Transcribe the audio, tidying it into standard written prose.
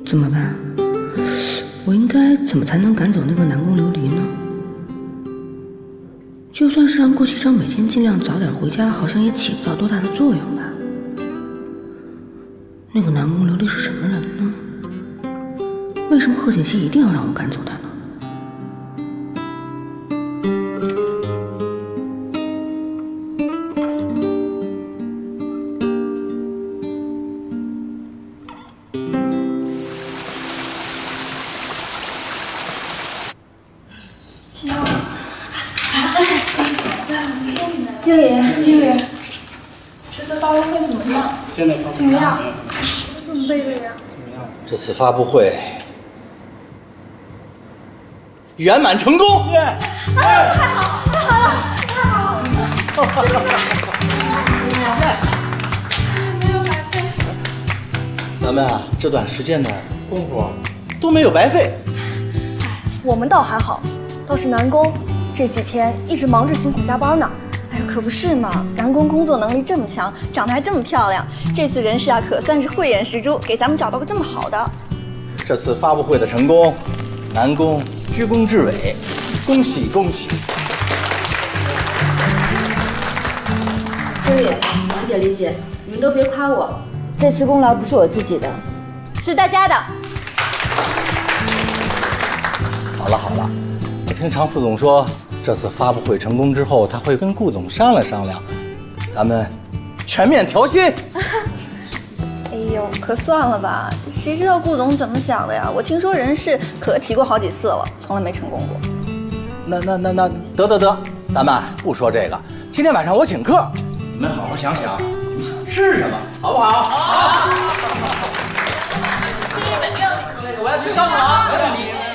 怎么办？我应该怎么才能赶走那个南宫琉璃呢？就算是让顾西城每天尽量早点回家，好像也起不到多大的作用吧。那个南宫琉璃是什么人呢？为什么贺锦熙一定要让我赶走他呢？经理，这次发布会怎么样？怎么样？准备的呀。这次发布会圆满成功！太好了！没有白费。咱们啊，这段时间的功夫都没有白费。我们倒还好，倒是南宫这几天一直忙着辛苦加班呢。哎呦，可不是嘛！南宫工作能力这么强，长得还这么漂亮，这次人事啊可算是慧眼识珠，给咱们找到个这么好的。这次发布会的成功，南宫居功至伟，恭喜恭喜！经理、王姐、李姐，你们都别夸我，这次功劳不是我自己的，是大家的。好了，我听常副总说，这次发布会成功之后，他会跟顾总商量商量，咱们全面调薪。哎呦，可算了吧，谁知道顾总怎么想的呀？我听说人事可提过好几次了，从来没成功过。那得，咱们不说这个，今天晚上我请客，你们好好想想，你想吃什么，好不好？好。我要吃烧烤。